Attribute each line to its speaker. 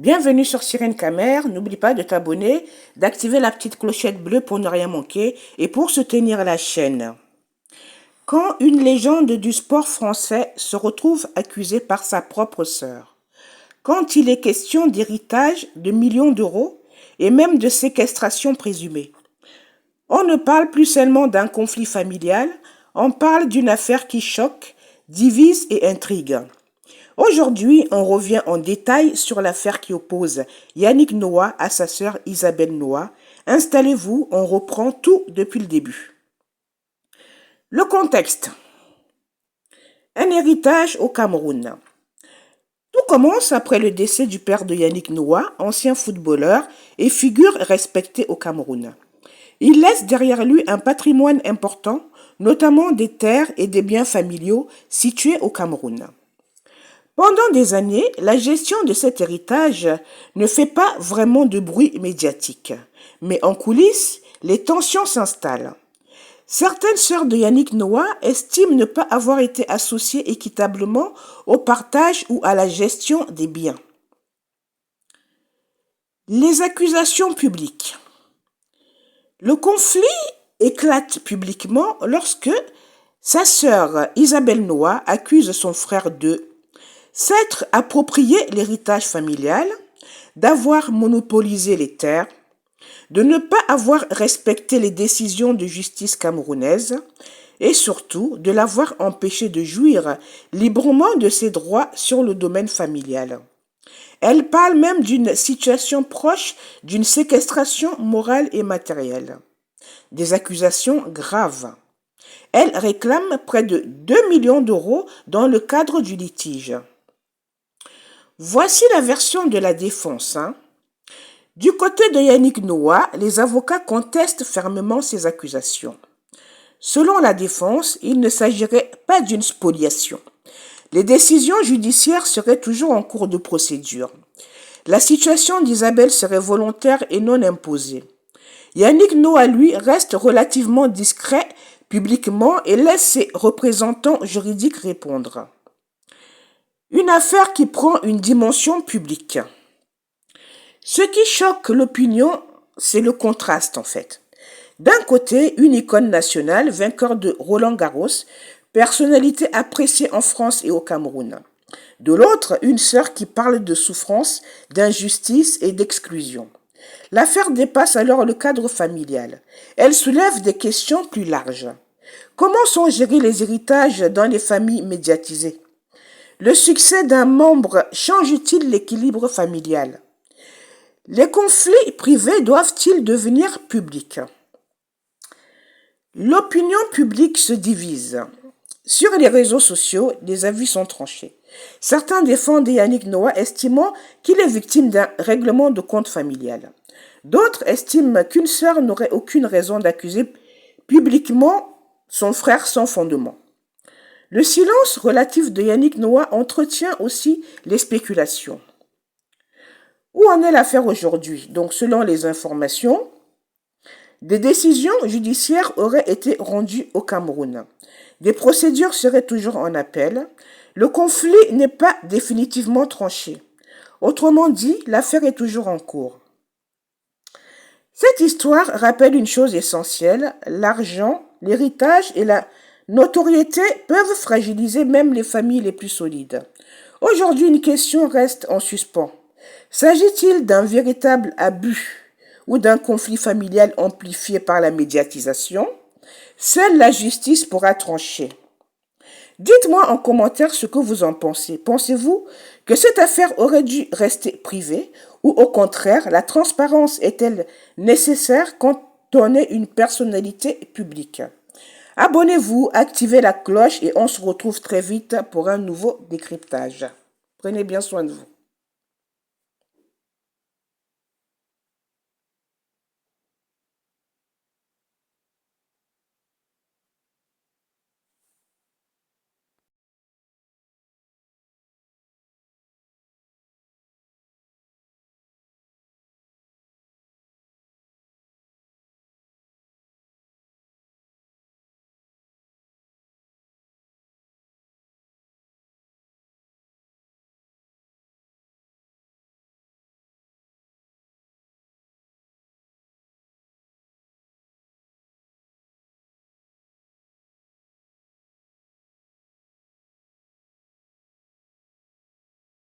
Speaker 1: Bienvenue sur Sirène Camer. N'oublie pas de t'abonner, d'activer la petite clochette bleue pour ne rien manquer et pour soutenir la chaîne. Quand une légende du sport français se retrouve accusée par sa propre sœur, quand il est question d'héritage de millions d'euros et même de séquestration présumée, on ne parle plus seulement d'un conflit familial, on parle d'une affaire qui choque, divise et intrigue. Aujourd'hui, on revient en détail sur l'affaire qui oppose Yannick Noah à sa sœur Isabelle Noah. Installez-vous, on reprend tout depuis le début. Le contexte. Un héritage au Cameroun. Tout commence après le décès du père de Yannick Noah, ancien footballeur et figure respectée au Cameroun. Il laisse derrière lui un patrimoine important, notamment des terres et des biens familiaux situés au Cameroun. Pendant des années, la gestion de cet héritage ne fait pas vraiment de bruit médiatique. Mais en coulisses, les tensions s'installent. Certaines sœurs de Yannick Noah estiment ne pas avoir été associées équitablement au partage ou à la gestion des biens. Les accusations publiques. Le conflit éclate publiquement lorsque sa sœur Isabelle Noah accuse son frère de s'être approprié l'héritage familial, d'avoir monopolisé les terres, de ne pas avoir respecté les décisions de justice camerounaise et surtout de l'avoir empêché de jouir librement de ses droits sur le domaine familial. Elle parle même d'une situation proche d'une séquestration morale et matérielle. Des accusations graves. Elle réclame près de 2 millions d'euros dans le cadre du litige. Voici la version de la défense. Du côté de Yannick Noah, les avocats contestent fermement ces accusations. Selon la défense, il ne s'agirait pas d'une spoliation. Les décisions judiciaires seraient toujours en cours de procédure. La situation d'Isabelle serait volontaire et non imposée. Yannick Noah, lui, reste relativement discret publiquement et laisse ses représentants juridiques répondre. Une affaire qui prend une dimension publique. Ce qui choque l'opinion, c'est le contraste en fait. D'un côté, une icône nationale, vainqueur de Roland-Garros, personnalité appréciée en France et au Cameroun. De l'autre, une sœur qui parle de souffrance, d'injustice et d'exclusion. L'affaire dépasse alors le cadre familial. Elle soulève des questions plus larges. Comment sont gérés les héritages dans les familles médiatisées ? Le succès d'un membre change-t-il l'équilibre familial? Les conflits privés doivent-ils devenir publics? L'opinion publique se divise. Sur les réseaux sociaux, les avis sont tranchés. Certains défendent Yannick Noah, estimant qu'il est victime d'un règlement de compte familial. D'autres estiment qu'une sœur n'aurait aucune raison d'accuser publiquement son frère sans fondement. Le silence relatif de Yannick Noah entretient aussi les spéculations. Où en est l'affaire aujourd'hui? Donc, selon les informations, des décisions judiciaires auraient été rendues au Cameroun. Des procédures seraient toujours en appel. Le conflit n'est pas définitivement tranché. Autrement dit, l'affaire est toujours en cours. Cette histoire rappelle une chose essentielle, l'argent, l'héritage et la notoriété peuvent fragiliser même les familles les plus solides. Aujourd'hui, une question reste en suspens. S'agit-il d'un véritable abus ou d'un conflit familial amplifié par la médiatisation? Seule la justice pourra trancher. Dites-moi en commentaire ce que vous en pensez. Pensez-vous que cette affaire aurait dû rester privée ou au contraire, la transparence est-elle nécessaire quand on est une personnalité publique? Abonnez-vous, activez la cloche et on se retrouve très vite pour un nouveau décryptage. Prenez bien soin de vous.